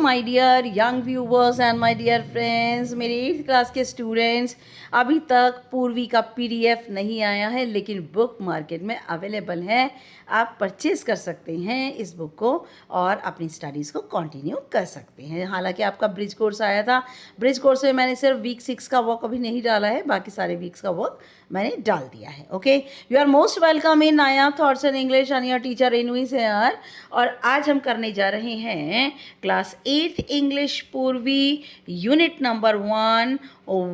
My dear young viewers and my dear friends, मेरे 8th class के students, अभी तक पूर्वी का पीडीएफ नहीं आया है, लेकिन बुक मार्केट में अवेलेबल है। आप परचेज़ कर सकते हैं इस बुक को और अपनी स्टडीज़ को कंटिन्यू कर सकते हैं। हालांकि आपका ब्रिज कोर्स आया था, ब्रिज कोर्स में मैंने सिर्फ वीक 6 का वर्क अभी नहीं डाला है, बाकी सारे वीक्स का वर्क मैंने डाल दिया है। Okay, you are most welcome in Nayab thoughts in English and your teacher एनवीस हेयर। और आज हम करने जा रहे हैं class 8th English Poorvi unit number 1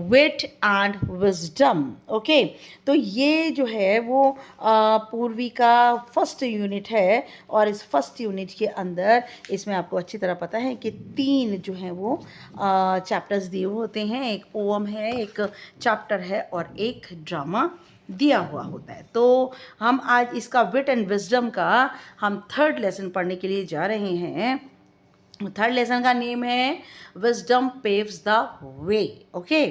wit and wisdom. Okay, तो ये जो है वो पूर्वी का फर्स्ट यूनिट है और इस फर्स्ट यूनिट के अंदर इसमें आपको अच्छी तरह पता है कि 3 जो हैं वो चैप्टर्स दिए होते हैं। एक पोएम है, एक चैप्टर है और एक ड्रामा दिया हुआ होता है। तो हम आज इसका विट एंड विजडम का हम 3rd लेसन पढ़ने के लिए जा रहे हैं। 3rd लेसन का नेम है wisdom paves the way. Okay,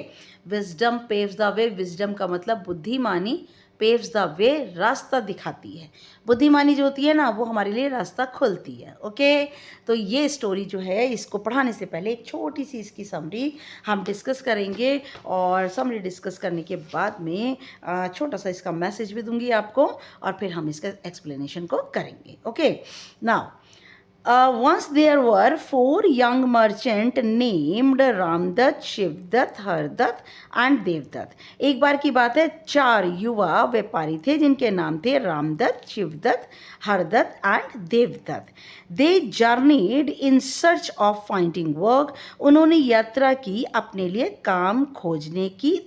wisdom paves the way. Wisdom का मतलब बुद्धिमानी, पेव्स द वे रास्ता दिखाती है। बुद्धिमानी जो होती है ना, वो हमारे लिए रास्ता खोलती है। ओके, तो ये स्टोरी जो है, इसको पढ़ाने से पहले एक छोटी सी इसकी समरी हम डिस्कस करेंगे और समरी डिस्कस करने के बाद में छोटा सा इसका मैसेज भी दूंगी आपको और फिर हम इसका एक्सप्लेनेशन को करेंगे। Okay, now once there were 4 young merchants named Ramdatt, Shivdatt, Hardatt and Devdatt. एक बार की बात है, 4 युवा व्यापारी थे जिनके नाम थे Ramdatt, Shivdatt, Hardatt and Devdutt. They journeyed in search of finding work। उन्होंने यात्रा की अपने लिए काम खोजने की,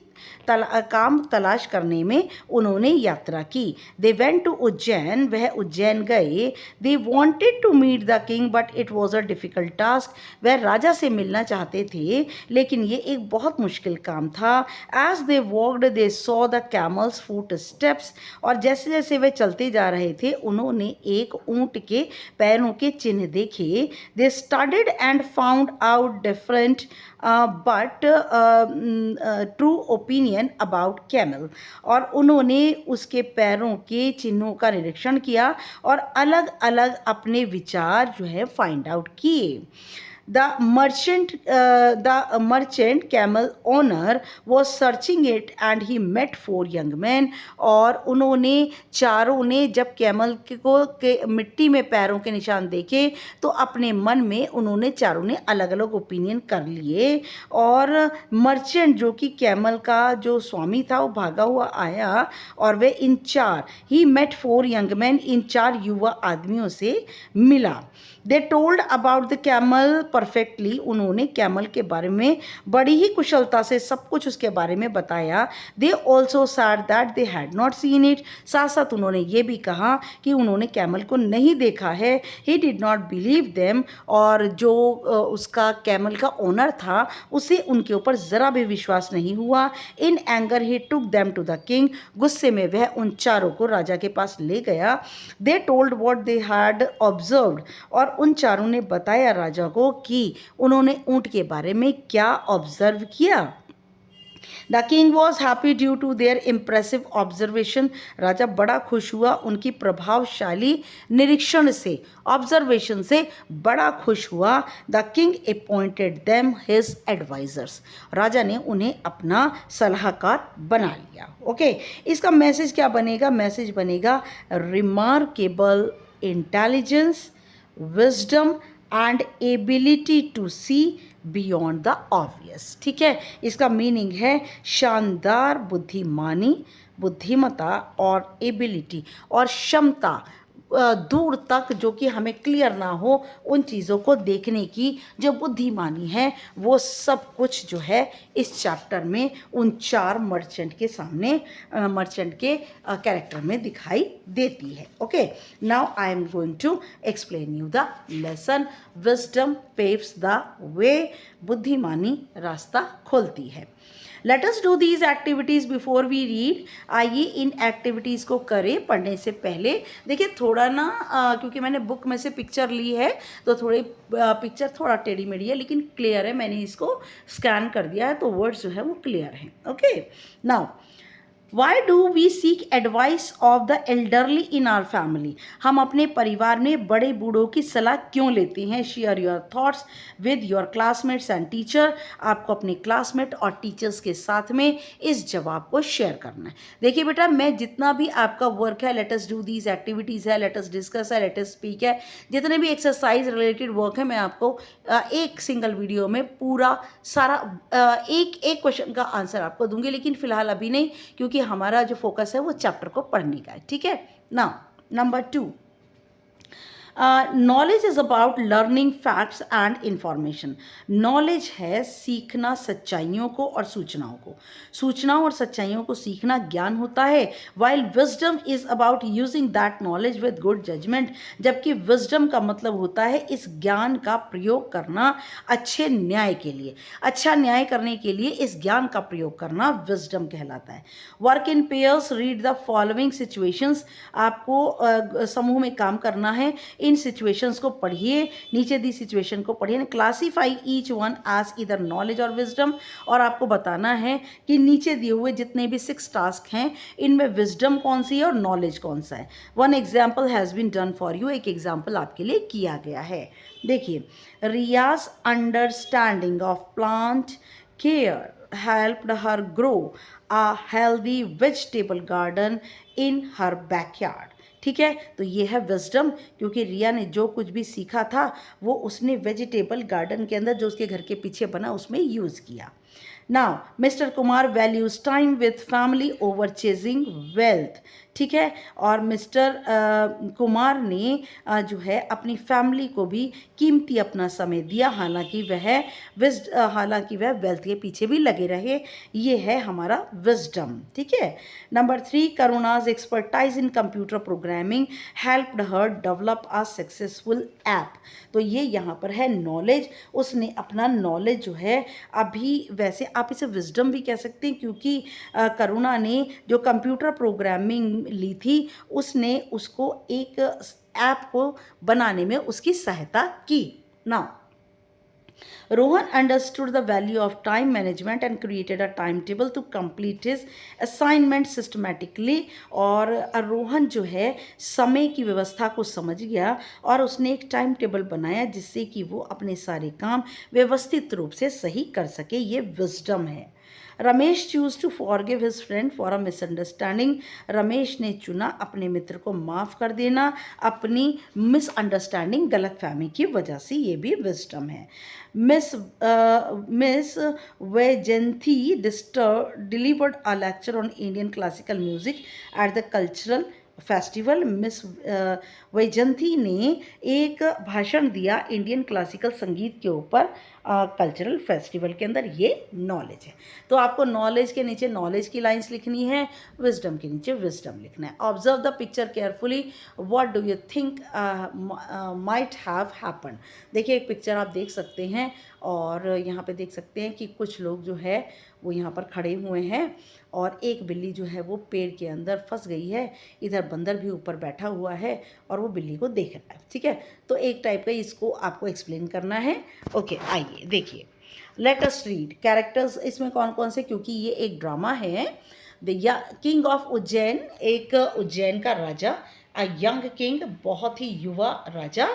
काम तलाश करने में उन्होंने यात्रा की। दे वेंट टू उज्जैन, वह उज्जैन गए। They wanted to meet the king but it was a difficult task. वह राजा से मिलना चाहते थे लेकिन ये एक बहुत मुश्किल काम था। As they walked they saw the camel's foot steps. और जैसे जैसे वे चलते जा रहे थे उन्होंने एक ऊँट के पैरों के चिन्ह देखे। दे studied and found out different but true opinion about camel. और उन्होंने उसके पैरों के चिन्हों का निरीक्षण किया और अलग अलग अपने विचार जो है फाइंड आउट किए। The merchant camel owner was searching it and he met 4 young men। और उन्होंने चारों ने जब कैमल के मिट्टी में पैरों के निशान देखे तो अपने मन में उन्होंने चारों ने अलग अलग ओपिनियन कर लिए। और मर्चेंट जो कि कैमल का जो स्वामी था वो भागा हुआ आया और वे इन 4 ही मेट 4 यंग मैन, इन 4 युवा आदमियों से मिला। They told about the camel perfectly. उन्होंने कैमल के बारे में बड़ी ही कुशलता से सब कुछ उसके बारे में बताया। They also sad that they had not seen it. साथ साथ उन्होंने ये भी कहा कि उन्होंने कैमल को नहीं देखा है। He did not believe them. और जो उसका कैमल का ओनर था उसे उनके ऊपर ज़रा भी विश्वास नहीं हुआ। In anger he took them to the king. गुस्से में वह उन चारों को राजा के पास ले गया। They told what they had observed. और उन चारों ने बताया राजा को कि उन्होंने ऊंट के बारे में क्या ऑब्जर्व किया। The king was happy due to their impressive observation. राजा बड़ा खुश हुआ उनकी प्रभावशाली निरीक्षण से, ऑब्जर्वेशन से बड़ा खुश हुआ। The king appointed them his advisers. राजा ने उन्हें अपना सलाहकार बना लिया। ओके, इसका मैसेज क्या बनेगा? मैसेज बनेगा remarkable intelligence, wisdom and ability to see beyond the obvious। ठीक है, इसका मीनिंग है शानदार बुद्धिमानी, बुद्धिमता और एबिलिटी और क्षमता, दूर तक जो कि हमें क्लियर ना हो उन चीज़ों को देखने की जो बुद्धिमानी है, वो सब कुछ जो है इस चैप्टर में उन 4 मर्चेंट के सामने, मर्चेंट के कैरेक्टर में दिखाई देती है। Okay, now I am going to explain you the lesson. Wisdom paves the way. बुद्धिमानी रास्ता खोलती है। Let us do these activities before we read. आइए इन एक्टिविटीज़ को करें पढ़ने से पहले। देखिए थोड़ा ना क्योंकि मैंने बुक में से पिक्चर ली है तो थोड़ी पिक्चर थोड़ा टेढ़ी मेढ़ी है लेकिन क्लियर है। मैंने इसको स्कैन कर दिया है तो वर्ड्स जो है वो क्लियर हैं। Okay, now why do we seek advice of the elderly in our family, हम अपने परिवार में बड़े बूढ़ों की सलाह क्यों लेते हैं। Share your thoughts with your classmates and teacher, आपको अपने क्लासमेट और टीचर्स के साथ में इस जवाब को शेयर करना है। देखिए बेटा, मैं जितना भी आपका वर्क है, let us do these activities है, लेट अस डिस्कस है, लेट अस स्पीक है, जितने भी एक्सरसाइज रिलेटेड वर्क है, मैं आपको एक सिंगल वीडियो में पूरा सारा एक एक क्वेश्चन का आंसर आपको दूंगी, लेकिन फिलहाल अभी नहीं, क्योंकि हमारा जो फोकस है वो चैप्टर को पढ़ने का है। ठीक है ना। Number 2, knowledge is about learning facts and information. Knowledge है सीखना सच्चाइयों को और सूचनाओं को, सूचनाओं और सच्चाइयों को सीखना ज्ञान होता है। While wisdom is about using that knowledge with good judgement, जबकि विजडम का मतलब होता है इस ज्ञान का प्रयोग करना अच्छे न्याय के लिए, अच्छा न्याय करने के लिए इस ज्ञान का प्रयोग करना विजडम कहलाता है। Work in pairs, read the following situations, आपको समूह में काम करना है, इन सिचुएशंस को पढ़िए, नीचे दी सिचुएशन को पढ़िए, क्लासीफाई ईच वन एज इधर नॉलेज और विजडम, और आपको बताना है कि नीचे दिए हुए जितने भी 6 टास्क हैं इनमें विजडम कौन सी है और नॉलेज कौन सा है। One example has been done for you, एक एग्जाम्पल आपके लिए किया गया है। देखिए, Riya's understanding of plant care helped her grow a healthy vegetable garden in her backyard। ठीक है, तो ये है विजडम, क्योंकि रिया ने जो कुछ भी सीखा था वो उसने वेजिटेबल गार्डन के अंदर जो उसके घर के पीछे बना उसमें यूज़ किया। Now mister Kumar values time with family over chasing wealth. ठीक है, और मिस्टर कुमार ने जो है अपनी फैमिली को भी कीमती अपना समय दिया, हालांकि वह वेल्थ के पीछे भी लगे रहे। ये है हमारा विजडम। ठीक है। Number 3, Karuna's expertise in computer programming helped her develop a successful app. तो ये यहाँ पर है नॉलेज, उसने अपना नॉलेज जो है, अभी वैसे आप इसे विजडम भी कह सकते हैं, क्योंकि करुणा ने जो कंप्यूटर प्रोग्रामिंग ली थी उसने उसको एक ऐप को बनाने में उसकी सहायता की। Now Rohan understood the value of time management and created a timetable to complete his assignment systematically। और रोहन जो है समय की व्यवस्था को समझ गया और उसने एक टाइम टेबल बनाया जिससे कि वो अपने सारे काम व्यवस्थित रूप से सही कर सके। ये विजडम है। Ramesh choose to forgive his friend for a misunderstanding. Ramesh ने चुना अपने मित्र को माफ़ कर देना अपनी मिसअंडरस्टैंडिंग, गलतफहमी की वजह से। ये भी विजडम है। Miss Vaijayanti delivered a lecture on Indian classical music at the cultural festival. Miss Vaijayanti ने एक भाषण दिया इंडियन क्लासिकल संगीत के ऊपर कल्चरल फेस्टिवल के अंदर। ये नॉलेज है। तो आपको नॉलेज के नीचे नॉलेज की लाइंस लिखनी है, विजडम के नीचे विजडम लिखना है। Observe the picture carefully, what do you think might have happen. देखिए, एक पिक्चर आप देख सकते हैं और यहाँ पे देख सकते हैं कि कुछ लोग जो है वो यहाँ पर खड़े हुए हैं और एक बिल्ली जो है वो पेड़ के अंदर फंस गई है। इधर बंदर भी ऊपर बैठा हुआ है और वो बिल्ली को देख रहा है। ठीक है, तो एक टाइप का इसको आपको एक्सप्लेन करना है। ओके, आइए देखिए, लेट अस रीड कैरेक्टर्स। इसमें कौन कौन से, क्योंकि ये एक ड्रामा है। द किंग ऑफ उज्जैन, एक उज्जैन का राजा। अ यंग किंग, बहुत ही युवा राजा।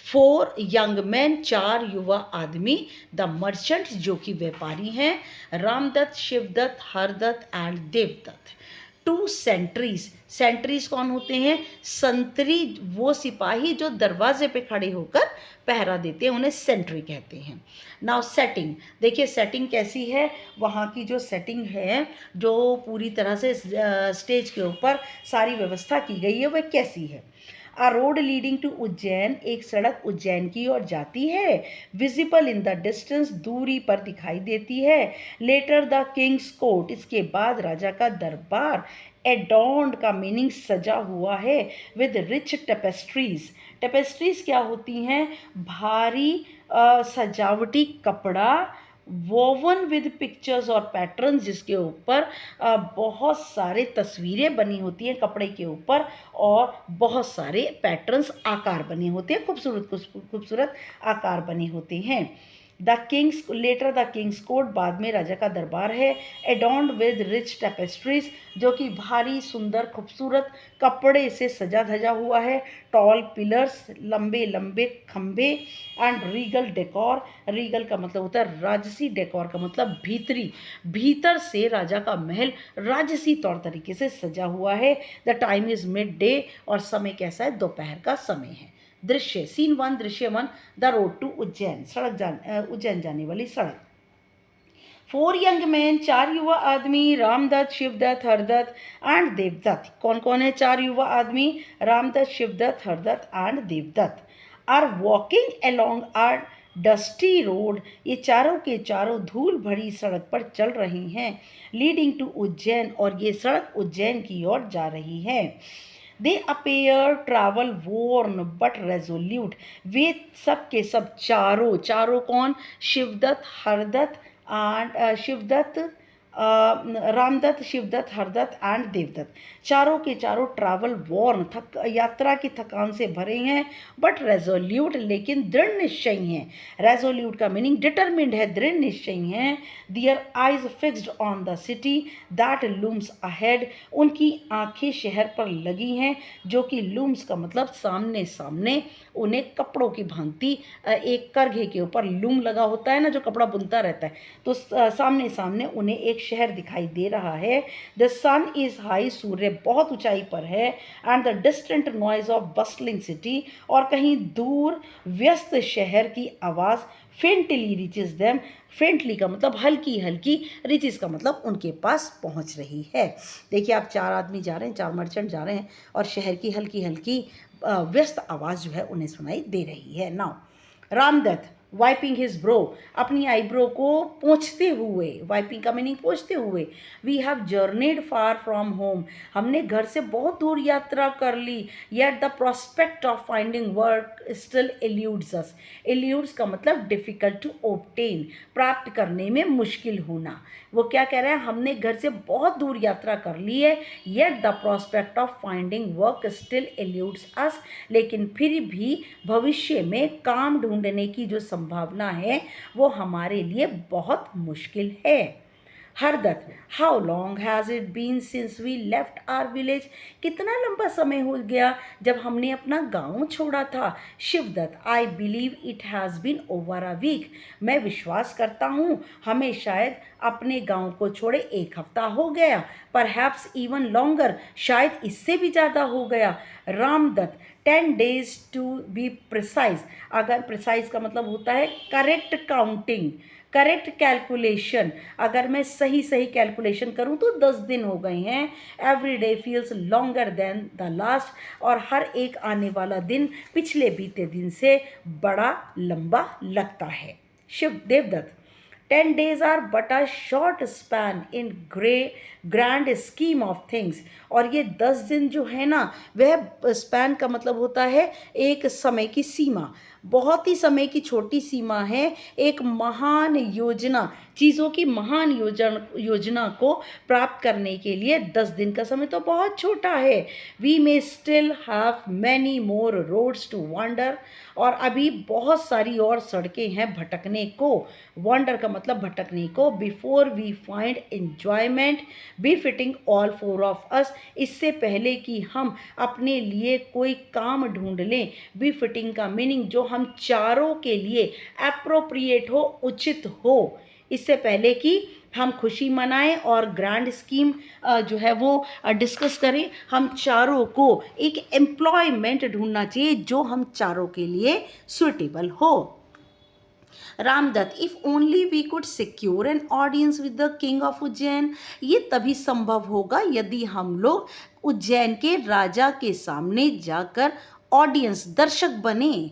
4 यंग मैन, 4 युवा आदमी। द मर्चेंट, जो कि व्यापारी हैं। Ramdatt, Shivdatt, Hardatt and Devdatt. 2 sentries, sentries कौन होते हैं? संतरी, वो सिपाही जो दरवाजे पे खड़े होकर पहरा देते हैं, उन्हें सेंट्री कहते हैं। नाउ सेटिंग, देखिए सेटिंग कैसी है। वहाँ की जो सेटिंग है, जो पूरी तरह से स्टेज के ऊपर सारी व्यवस्था की गई है, वह कैसी है। A road leading to Ujjain, एक सड़क उज्जैन की ओर जाती है। विजिबल इन द डिस्टेंस, दूरी पर दिखाई देती है। लेटर द किंग्स कोर्ट, इसके बाद राजा का दरबार। एडॉर्न्ड का मीनिंग सजा हुआ है। विद रिच टेपेस्ट्रीज, टेपेस्ट्रीज क्या होती हैं? भारी सजावटी कपड़ा। वोवन विद पिक्चर्स और पैटर्न, जिसके ऊपर बहुत सारे तस्वीरें बनी होती हैं कपड़े के ऊपर और बहुत सारे पैटर्न्स, आकार बने होते हैं, खूबसूरत खूबसूरत आकार बने होते हैं। द किंग्स कोर्ट, बाद में राजा का दरबार है, एडॉर्न्ड विद रिच टेपेस्ट्रीज, जो कि भारी सुंदर खूबसूरत कपड़े से सजा धजा हुआ है, टॉल पिलर्स, लंबे लंबे खंबे, एंड रीगल डेकोर, रीगल का मतलब होता है राजसी, डेकोर का मतलब भीतरी, भीतर से राजा का महल राजसी तौर तरीके से सजा हुआ है। The time is mid day, और समय कैसा है, दोपहर का समय है। दृश्य, सीन 1, दृश्य 1, the road to Ujjain, Ujjain जाने वाली सड़क। 4 यंग मैन, 4 युवा आदमी, रामदत्त, शिवदत्त, हरदत्त एंड देवदत्त। कौन कौन है 4 युवा आदमी? Ramdatt, Shivdatt, Hardatt and Devdatt. Are walking along our dusty road, ये चारों के चारों धूल भरी सड़क पर चल रहे हैं, लीडिंग टू उज्जैन, और ये सड़क उज्जैन की ओर जा रही है। They appear travel worn but resolute, वे सब के सब चारों, चारों कौन? शिवदत्त, हरदत्त एंड रामदत्त, शिवदत्त, हरदत्त एंड देवदत्त, चारों के चारों ट्रैवल वॉर्न, यात्रा की थकान से भरे हैं, बट रेजोल्यूट, लेकिन दृढ़ निश्चयी हैं। रेजोल्यूट का मीनिंग डिटरमिन्ड है, दृढ़ निश्चयी हैं। Their eyes fixed on the city that looms ahead, उनकी आंखें शहर पर लगी हैं, जो कि लूम्स का मतलब सामने सामने, उन्हें कपड़ों की भांति, एक करघे के ऊपर लूम लगा होता है ना, जो कपड़ा बुनता रहता है, तो सामने सामने उन्हें एक शहर दिखाई दे रहा है। द सन इज हाई, सूर्य बहुत ऊंचाई पर है, and the distant noise of bustling city, और कहीं दूर व्यस्त शहर की आवाज़ फेंटली रीचेस देम, फेंटली का मतलब हल्की हल्की, रीचेस का मतलब उनके पास पहुंच रही है। देखिए आप 4 आदमी जा रहे हैं, 4 मर्चेंट जा रहे हैं, और शहर की हल्की हल्की व्यस्त आवाज़ जो है उन्हें सुनाई दे रही है। Now Ramdutt wiping his brow, अपनी आईब्रो को पोंछते हुए, वाइपिंग का मीनिंग पोंछते हुए। We have journeyed far from home, हमने घर से बहुत दूर यात्रा कर ली, yet the prospect of finding work still eludes us, eludes का मतलब डिफिकल्ट टू ऑब्टेन, प्राप्त करने में मुश्किल होना। वो क्या कह रहे हैं? हमने घर से बहुत दूर यात्रा कर ली है, yet the prospect of finding work still eludes us, लेकिन फिर भी भविष्य में काम ढूंढने की जो संभावना है वो हमारे लिए बहुत मुश्किल है। Hardatt, how long has it been since we left our village, कितना लंबा समय हो गया जब हमने अपना गांव छोड़ा था। Shivdatt, I believe it has been over a week, मैं विश्वास करता हूँ हमें शायद अपने गांव को छोड़े 1 हफ्ता हो गया, परहैप्स इवन लॉन्गर, शायद इससे भी ज़्यादा हो गया। Ramdatt, 10 days to be precise, अगर प्रिसाइज का मतलब होता है करेक्ट काउंटिंग, करेक्ट कैलकुलेशन, अगर मैं सही सही कैलकुलेशन करूं तो 10 दिन हो गए हैं। Every day feels longer than the last, और हर एक आने वाला दिन पिछले बीते दिन से बड़ा लंबा लगता है। Shiv Devdutt, 10 days are but a short span in grand scheme of things, और ये 10 दिन जो है ना, वह स्पैन का मतलब होता है एक समय की सीमा, बहुत ही समय की छोटी सीमा है। एक महान योजना, चीज़ों की महान योजना को प्राप्त करने के लिए 10 दिन का समय तो बहुत छोटा है। We may still have many more roads to wander, और अभी बहुत सारी और सड़कें हैं भटकने को। वॉन्डर का मतलब भटकने को। Before we find enjoyment befitting all 4 of us, इससे पहले कि हम अपने लिए कोई काम ढूंढ लें। बी फिटिंग का मीनिंग जो हम चारों के लिए एप्रोप्रिएट हो, उचित हो, इससे पहले कि हम खुशी मनाएं और ग्रैंड स्कीम जो है वो डिस्कस करें, हम चारों को एक एम्प्लॉयमेंट ढूंढना चाहिए जो हम चारों के लिए सुटेबल हो। Ramdatt, if only we could secure an audience with the king of Ujjain, ये तभी संभव होगा यदि हम लोग उज्जैन के राजा के सामने जाकर ऑडियंस, दर्शक बने।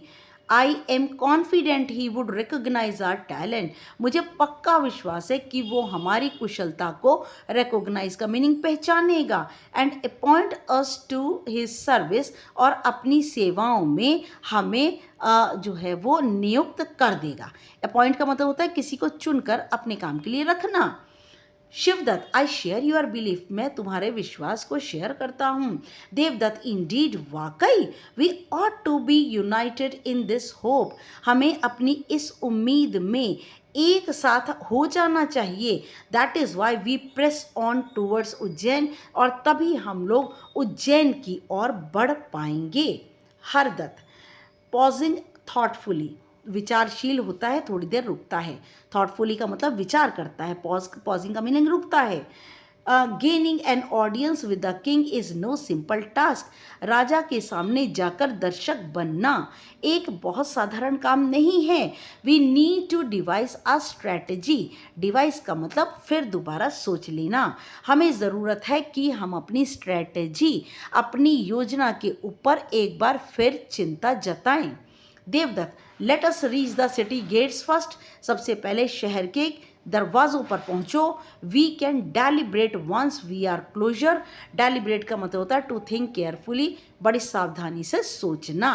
I am confident he would recognize our talent, मुझे पक्का विश्वास है कि वो हमारी कुशलता को, रिकोगनाइज का मीनिंग पहचानेगा, and appoint us to his service, और अपनी सेवाओं में हमें जो है वो नियुक्त कर देगा। अपॉइंट का मतलब होता है किसी को चुनकर अपने काम के लिए रखना। Shivdatt, I share your belief, मैं तुम्हारे विश्वास को शेयर करता हूँ। देवदत्त, इंडीड, वाकई, we ought to be united in this hope, हमें अपनी इस उम्मीद में एक साथ हो जाना चाहिए। That is why we press on towards Ujjain, और तभी हम लोग उज्जैन की ओर बढ़ पाएंगे। हरदत्त, पॉजिंग थॉटफुली, विचारशील होता है, थोड़ी देर रुकता है। थॉटफुली का मतलब विचार करता है, पॉजिंग का मीनिंग रुकता है। Gaining an audience with the king is no simple task, राजा के सामने जाकर दर्शक बनना एक बहुत साधारण काम नहीं है। We need to devise a strategy, devise का मतलब फिर दोबारा सोच लेना, हमें ज़रूरत है कि हम अपनी स्ट्रैटेजी, अपनी योजना के ऊपर एक बार फिर चिंता जताएं। Devdutt, let us reach the city gates first, सबसे पहले शहर के दरवाज़ों पर पहुंचो। We can deliberate once we are closer, deliberate का मतलब होता है टू थिंक केयरफुली, बड़ी सावधानी से सोचना।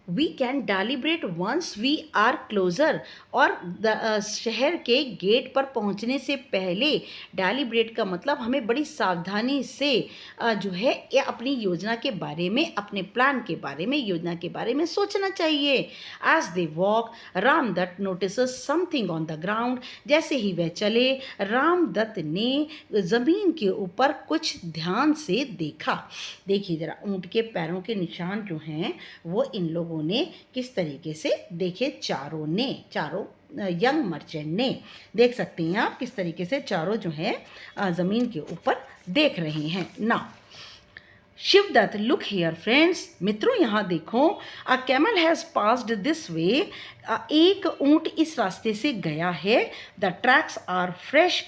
We can deliberate once we are closer, और शहर के गेट पर पहुंचने से पहले, डेलिब्रेट का मतलब हमें बड़ी सावधानी से जो है ये अपनी योजना के बारे में, अपने प्लान के बारे में, योजना के बारे में सोचना चाहिए। As they walk, Ramdatt notices something on the ground, जैसे ही वह चले, रामदत्त ने ज़मीन के ऊपर कुछ ध्यान से देखा। देखिए ज़रा, ऊँट के पैरों के निशान जो हैं वो इन लोगों ने किस तरीके से देखे, चारों यंग मर्चेंट ने, देख सकते हैं आप किस तरीके से चारों जो है ज़मीन के ऊपर देख रहे हैं ना। शिवदत्त, लुक हियर फ्रेंड्स, मित्रों यहाँ देखो, a camel has passed this way, एक ऊँट इस रास्ते से गया है। द ट्रैक्स आर फ्रेश,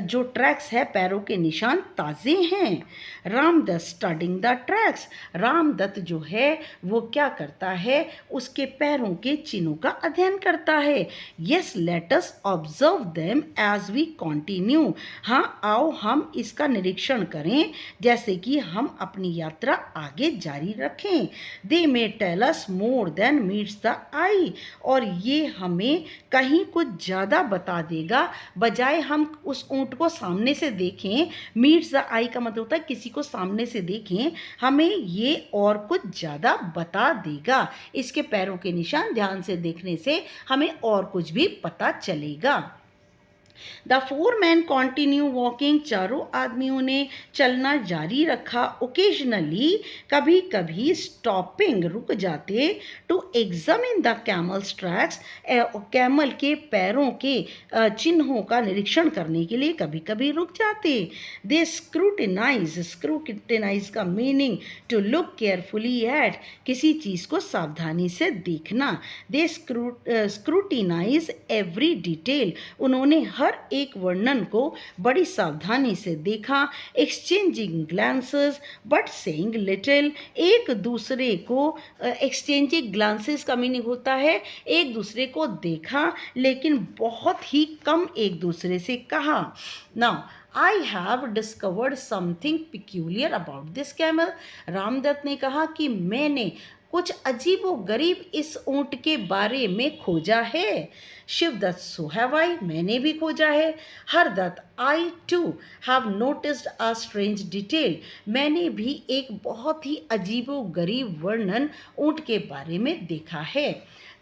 जो ट्रैक्स है पैरों के निशान ताज़े हैं। Ramdatt, studying the tracks, Ramdatt जो है वो क्या करता है, उसके पैरों के चिन्हों का अध्ययन करता है। Yes, let us observe them as we continue, हाँ आओ हम इसका निरीक्षण करें जैसे कि हम अपनी यात्रा आगे जारी रखें। They may tell us more than meets the eye, और ये हमें कहीं कुछ ज़्यादा बता देगा, बजाय हम उस ऊँट को सामने से देखें। मीट्स द आई का मतलब होता है किसी को सामने से देखें, हमें ये और कुछ ज़्यादा बता देगा। इसके पैरों के निशान ध्यान से देखने से हमें और कुछ भी पता चलेगा। The four man continue walking, चारों आदमियों ने चलना जारी रखा। ओकेजनली, कभी कभी स्टॉपिंग, रुक जाते। To examine the camel's tracks, camel के पैरों के चिन्हों का निरीक्षण करने के लिए कभी कभी रुक जाते। दे स्क्रूटिनाइज, स्क्रूटिनाइज का meaning to look carefully at, किसी चीज़ को सावधानी से देखना। दे स्क्रूटिनाइज एवरी डिटेल, उन्होंने हर एक वर्णन को बड़ी सावधानी से देखा। Exchanging glances but saying little, एक दूसरे को, एक्सचेंजिंग ग्लांसेस का मीनिंग होता है एक दूसरे को देखा लेकिन बहुत ही कम एक दूसरे से कहा। Now I have discovered something peculiar about this camel, Ramdatt ने कहा कि मैंने कुछ अजीबो गरीब इस ऊँट के बारे में खोजा है। शिवदत्त, सो हैव आई, मैंने भी खोजा है। Hardutt, I too have noticed a strange detail, मैंने भी एक बहुत ही अजीबो गरीब वर्णन ऊँट के बारे में देखा है।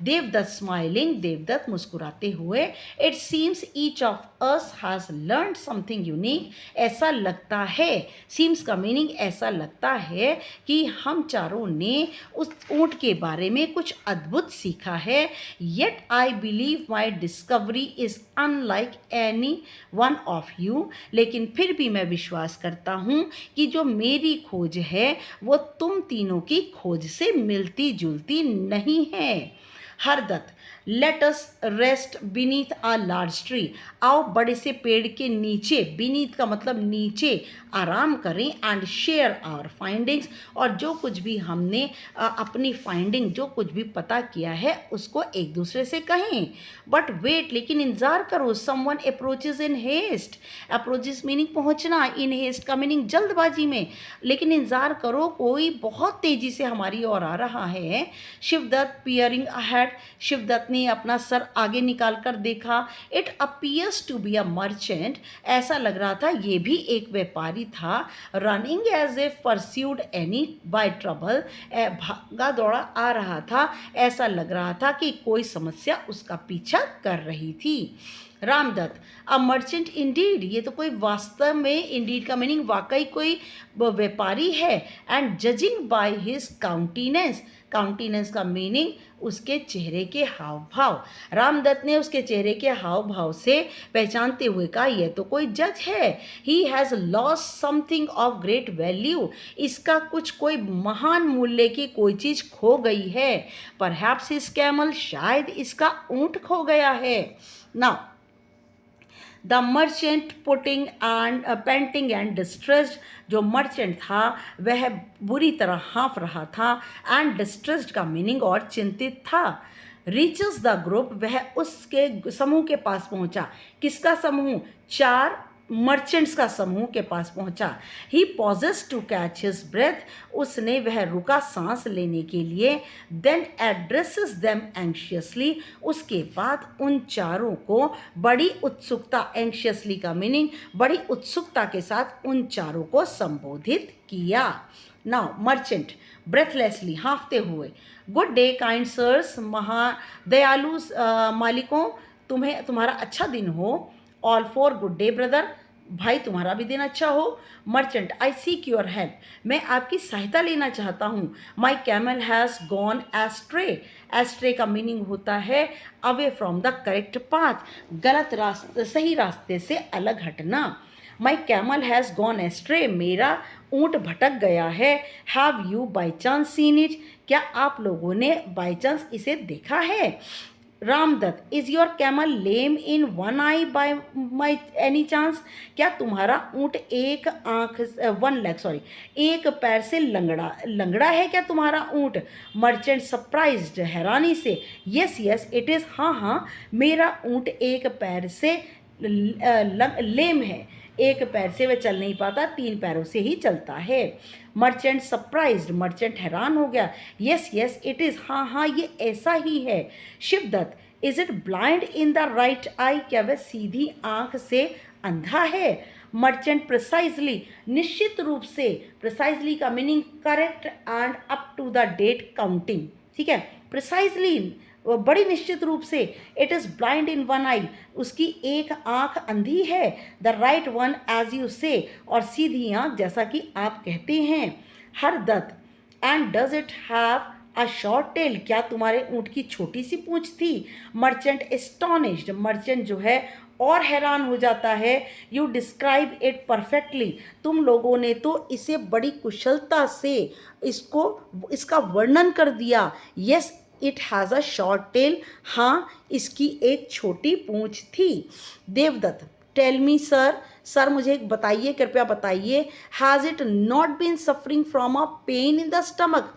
देवदत्त, स्माइलिंग, देवदत्त मुस्कुराते हुए, it seems each of us has learn something unique, ऐसा लगता है, सीम्स का मीनिंग ऐसा लगता है कि हम चारों ने उस ऊँट के बारे में कुछ अद्भुत सीखा है। Yet I believe my discovery is unlike any one of you, लेकिन फिर भी मैं विश्वास करता हूँ कि जो मेरी खोज है वो तुम तीनों की खोज से मिलती जुलती नहीं है। Hardatt, let us rest beneath a large tree, आओ बड़े से पेड़ के नीचे, बीनीथ का मतलब नीचे, आराम करें। एंड शेयर आवर फाइंडिंग्स, और जो कुछ भी हमने अपनी फाइंडिंग, जो कुछ भी पता किया है उसको एक दूसरे से कहें। बट वेट, लेकिन इंतजार करो। Someone approaches in haste, approaches meaning पहुंचना, इन हेस्ट का मीनिंग जल्दबाजी में, लेकिन इंतजार करो, कोई बहुत तेजी से हमारी ओर आ रहा है। शिवदत्त, पियरिंग अहेड, शिवदत्त ने अपना सर आगे निकाल कर देखा। It appears to be a merchant, ऐसा लग रहा था ये भी एक व्यापारी था। Running as a pursued any by trouble, भागा दौड़ा आ रहा था, ऐसा लग रहा था कि कोई समस्या उसका पीछा कर रही थी। रामदत्त, अ मर्चेंट इंडीड, ये तो कोई वास्तव में, इंडीड का मीनिंग वाकई कोई व्यापारी है। एंड जजिंग बाय हिज काउंटीनेंस, काउंटीनेंस का मीनिंग उसके चेहरे के हाव भाव। रामदत्त ने उसके चेहरे के हाव भाव से पहचानते हुए कहा यह तो कोई जज है। He has lost something of great value, इसका कुछ कोई महान मूल्य की कोई चीज़ खो गई है। परहैप्स हिज कैमल, शायद इसका ऊँट खो गया है। Now the merchant putting and painting and distressed, जो मर्चेंट था वह बुरी तरह हाँफ रहा था। एंड डिस्ट्रेस्ड का मीनिंग और चिंतित था। रीचेस द ग्रुप, वह उसके समूह के पास पहुंचा। किसका समूह? 4 मर्चेंट्स का समूह के पास पहुंचा। He pauses to catch his breath, उसने वह रुका सांस लेने के लिए। देन एड्रेसेस देम एंशियसली, उसके बाद उन चारों को बड़ी उत्सुकता, एंशियसली का मीनिंग बड़ी उत्सुकता के साथ उन चारों को संबोधित किया। नाउ मर्चेंट ब्रेथलेसली, हाँफते हुए, गुड डे काइंड सर्स, महादयालु मालिकों, तुम्हारा अच्छा दिन हो। All for good day brother, भाई तुम्हारा भी दिन अच्छा हो। Merchant, I seek your help, मैं आपकी सहायता लेना चाहता हूँ। My camel has gone astray, astray का मीनिंग होता है away from the correct path, गलत रास्ते, सही रास्ते से अलग हटना। My camel has gone astray, मेरा ऊँट भटक गया है। Have you by chance seen it, क्या आप लोगों ने बाई चांस इसे देखा है? Ramdatt, is your camel lame in one I bye my any chance, क्या तुम्हारा ऊँट एक पैर से लंगड़ा है क्या तुम्हारा ऊँट? मर्चेंट सरप्राइज्ड, हैरानी से, यस यस इट इज़, हाँ हाँ मेरा ऊँट एक पैर से लेम है, एक पैर से वह चल नहीं पाता, 3 पैरों से ही चलता है। मर्चेंट सरप्राइज्ड, मर्चेंट हैरान हो गया। यस यस इट इज़, हाँ हाँ ये ऐसा ही है। Shivdatt, is it blind in the right eye, क्या वह सीधी आंख से अंधा है? मर्चेंट प्रिसाइजली, निश्चित रूप से, प्रिसाइजली का meaning correct and up to the date counting, ठीक है। प्रिसाइजली बड़ी निश्चित रूप से। It is blind in one eye, उसकी एक आंख अंधी है। The right one as you say, और सीधी आंख जैसा कि आप कहते हैं। Hardutt, and does it have a short tail, क्या तुम्हारे ऊँट की छोटी सी पूंछ थी? मर्चेंट एस्टोनिश्ड, मर्चेंट जो है और हैरान हो जाता है। यू डिस्क्राइब इट परफेक्टली, तुम लोगों ने तो इसे बड़ी कुशलता से इसका वर्णन कर दिया। Yes it has a short tail, हाँ इसकी एक छोटी पूंछ थी। Devdatt, tell me sir, sir मुझे बताइए, कृपया बताइए। Has it not been suffering from a pain in the stomach,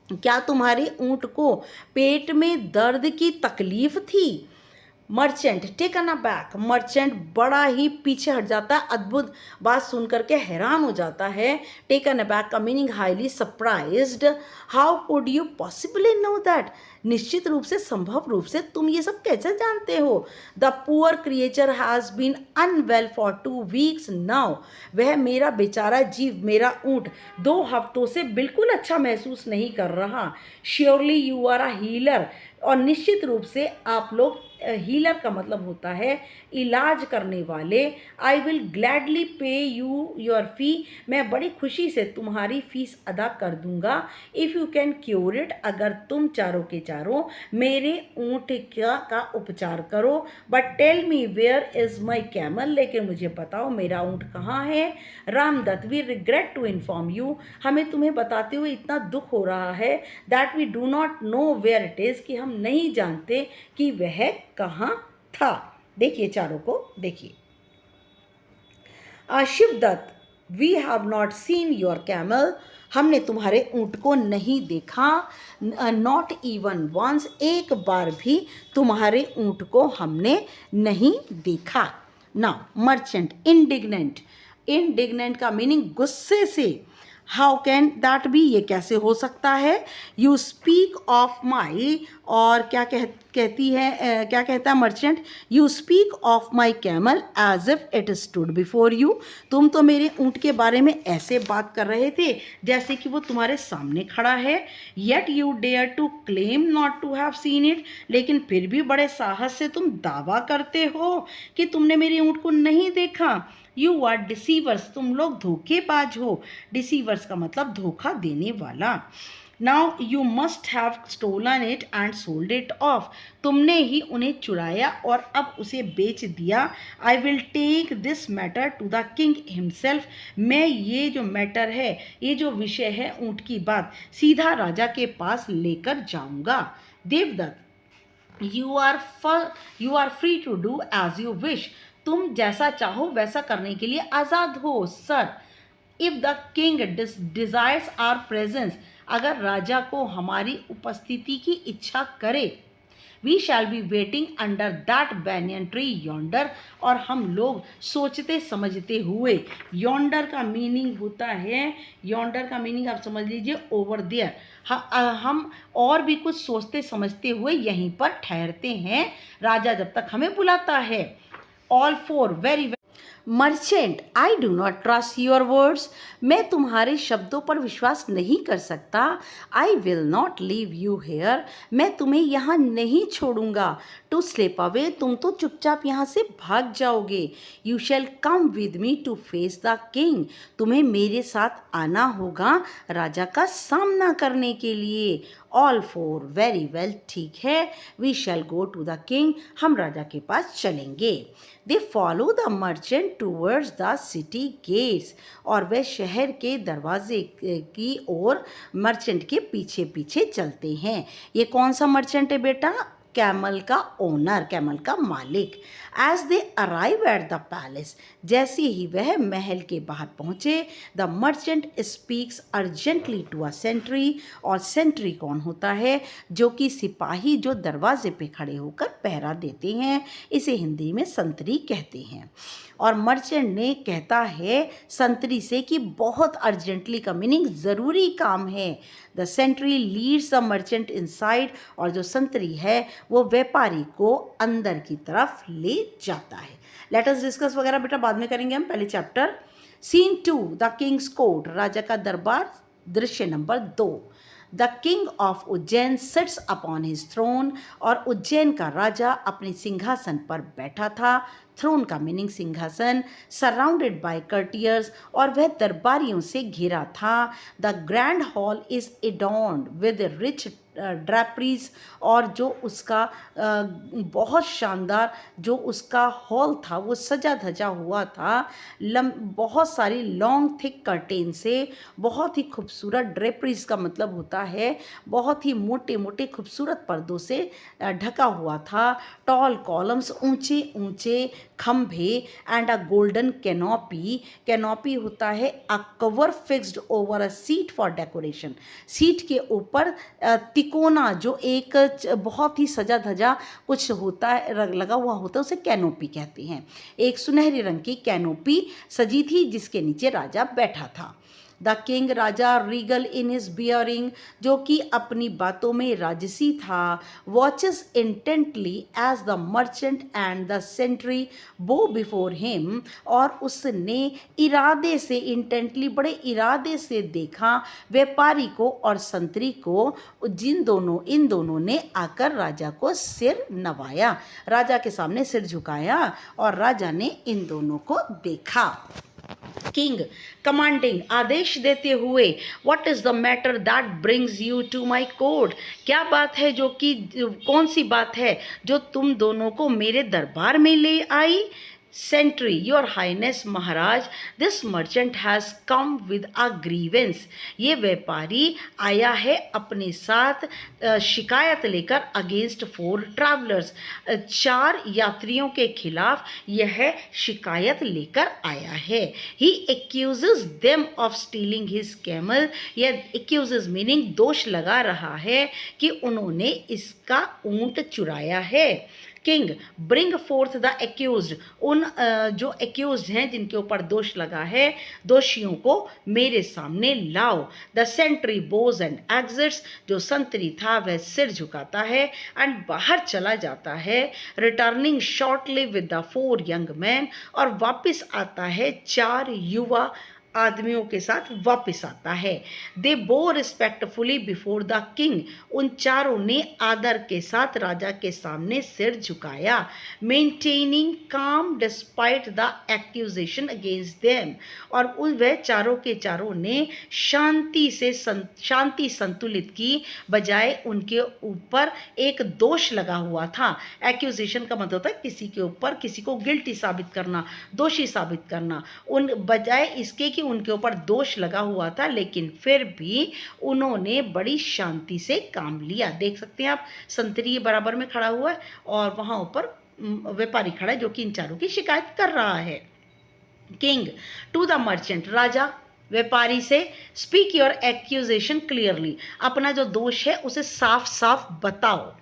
क्या तुम्हारे ऊँट को पेट में दर्द की तकलीफ थी? मर्चेंट टेकन अबैक, मर्चेंट बड़ा ही पीछे हट जाता है, अद्भुत बात सुन करके हैरान हो जाता है। टेकन अबैक का meaning highly surprised. How could you possibly know that, निश्चित रूप से, संभव रूप से तुम ये सब कैसे जानते हो? The poor creature has been unwell for 2 weeks now, वह मेरा बेचारा जीव, मेरा ऊँट 2 हफ्तों से बिल्कुल अच्छा महसूस नहीं कर रहा। Surely you are a healer, और निश्चित रूप से आप लोग, हीलर का मतलब होता है इलाज करने वाले। आई विल ग्लैडली पे यू योर फ़ी, मैं बड़ी खुशी से तुम्हारी फ़ीस अदा कर दूंगा। If you can cure it, अगर तुम चारों के चारों मेरे ऊँट का उपचार करो। But tell me where is my camel, लेकिन मुझे बताओ मेरा ऊँट कहाँ है? Ramdatt, we regret to inform you, हमें तुम्हें बताते हुए इतना दुख हो रहा है। That we do not know where it is, कि हम नहीं जानते कि वह कहाँ था। देखिए चारों को देखिए। Shivdatt, we have not seen your camel, हमने तुम्हारे ऊँट को नहीं देखा। नॉट इवन वंस, एक बार भी तुम्हारे ऊँट को हमने नहीं देखा। नाउ मर्चेंट इंडिग्नेंट, इंडिग्नेंट का मीनिंग गुस्से से। हाउ कैन दैट बी, ये कैसे हो सकता है? यू स्पीक ऑफ माई, और क्या कहती है क्या कहता है merchant, you speak of my camel as if it stood before you. तुम तो मेरे ऊँट के बारे में ऐसे बात कर रहे थे जैसे कि वो तुम्हारे सामने खड़ा है। Yet you dare to claim not to have seen it, लेकिन फिर भी बड़े साहस से तुम दावा करते हो कि तुमने मेरे ऊँट को नहीं देखा। यू आर डिसीवर्स, तुम लोग धोखेबाज हो। डिसीवर्स का मतलब धोखा देने वाला। Now you must have stolen it and sold it off, तुमने ही उन्हें चुराया और अब उसे बेच दिया। I will take this matter to the king himself, मैं ये जो मैटर है, ये जो विषय है ऊँट की बात, सीधा राजा के पास लेकर जाऊंगा। Devdatt, you are free to do as you wish, तुम जैसा चाहो वैसा करने के लिए आज़ाद हो sir. If the king desires our presence, अगर राजा को हमारी उपस्थिति की इच्छा करे, we shall be waiting under that banyan tree yonder, और हम लोग सोचते समझते हुए, यॉन्डर का मीनिंग होता है, यॉन्डर का मीनिंग आप समझ लीजिए ओवर देयर, हम और भी कुछ सोचते समझते हुए यहीं पर ठहरते हैं राजा जब तक हमें बुलाता है। All four very merchant, I do not trust your words, मैं तुम्हारे शब्दों पर विश्वास नहीं कर सकता। I will not leave you here, मैं तुम्हें यहाँ नहीं छोड़ूंगा। टू स्लिप अवे, तुम तो चुपचाप यहाँ से भाग जाओगे। You shall come with me to face the king, तुम्हें मेरे साथ आना होगा राजा का सामना करने के लिए। ऑल फोर वेरी वेल, ठीक है। We shall go to the king, हम राजा के पास चलेंगे। They follow the merchant towards the city gates, और वे शहर के दरवाजे की ओर मर्चेंट के पीछे पीछे चलते हैं। ये कौन सा मर्चेंट है बेटा? कैमल का ओनर, कैमल का मालिक। As they arrive at the palace, जैसे ही वह महल के बाहर पहुँचे, the merchant speaks urgently to a sentry, और सेंट्री कौन होता है? जो कि सिपाही जो दरवाजे पे खड़े होकर पहरा देते हैं, इसे हिंदी में संतरी कहते हैं। और मर्चेंट ने कहता है संतरी से कि बहुत अर्जेंटली का मीनिंग ज़रूरी काम है। The sentry leads the merchant inside, और जो संतरी है वो व्यापारी को अंदर की तरफ ले जाता है। लेट अस डिस्कस वगैरह बेटा बाद में करेंगे हम, पहले chapter. Scene 2, the king's court, राजा का दरबार, दृश्य नंबर 2। The king of Ujjain sits upon his throne, और उज्जैन का राजा अपने सिंहासन पर बैठा था। थ्रोन का मीनिंग सिंहासन। सराउंडेड बाय कर्टियर्स, और वह दरबारियों से घिरा था। The grand hall is adorned with rich draperies, और जो उसका बहुत शानदार जो उसका हॉल था वो सजा धजा हुआ था बहुत सारी लॉन्ग थिक कर्टेन से, बहुत ही खूबसूरत। ड्रेपरीज का मतलब होता है बहुत ही मोटे मोटे खूबसूरत पर्दों से ढका हुआ था। टॉल कॉलम्स, ऊंचे ऊंचे खंभे, and a golden canopy, canopy होता है अ cover fixed over a seat for decoration, seat के ऊपर तिकोना जो एक बहुत ही सजा धजा कुछ होता है लगा हुआ होता है उसे कैनोपी कहते हैं। एक सुनहरी रंग की कैनोपी सजी थी जिसके नीचे राजा बैठा था। द किंग, राजा, रीगल इन हिज बियरिंग, जो कि अपनी बातों में राजसी था, watches intently as the merchant and the sentry bow before him, और उसने इरादे से, इंटेंटली बड़े इरादे से देखा व्यापारी को और संतरी को, इन दोनों ने आकर राजा को सिर नवाया, राजा के सामने सिर झुकाया और राजा ने इन दोनों को देखा। किंग कमांडिंग, आदेश देते हुए, what is the matter that brings you to my court, क्या बात है जो कि, कौन सी बात है जो तुम दोनों को मेरे दरबार में ले आई। सेंट्री, योर हाइनेस महाराज, this merchant has come with a grievance, ये व्यापारी आया है अपने साथ शिकायत लेकर अगेंस्ट 4 ट्रैवलर्स, 4 यात्रियों के खिलाफ यह शिकायत लेकर आया है। He accuses them of stealing his camel, यह एक्यूजेस मीनिंग दोष लगा रहा है कि उन्होंने इसका ऊंट चुराया है। King bring fourth the accused, उन जो एक्यूज्ड हैं जिनके ऊपर दोष लगा है, दोषियों को मेरे सामने लाओ। The sentry bows and exits, जो संतरी था वह सिर झुकाता है एंड बाहर चला जाता है। Returning shortly with the 4 young man, और वापस आता है 4 युवा आदमियों के साथ वापस आता है। दे बो रिस्पेक्टफुली बिफोर द किंग, उन चारों ने आदर के साथ राजा के सामने सिर झुकाया। मेंटेनिंग काम despite the accusation against them, और उन वह चारों के चारों ने शांति संतुलित की, बजाय उनके ऊपर एक दोष लगा हुआ था। एक्यूजेशन का मतलब होता है किसी के ऊपर किसी को गिल्टी साबित करना, दोषी साबित करना। उन बजाय इसके कि उनके ऊपर दोष लगा हुआ था, लेकिन फिर भी उन्होंने बड़ी शांति से काम लिया। देख सकते हैं आप, संतरी बराबर में खड़ा हुआ है और वहां ऊपर व्यापारी खड़ा है जो कि इन चारों की शिकायत कर रहा है। किंग टू द मर्चेंट, राजा व्यापारी से, स्पीक योर एक्यूजेशन क्लियरली, अपना जो दोष है उसे साफ साफ बताओ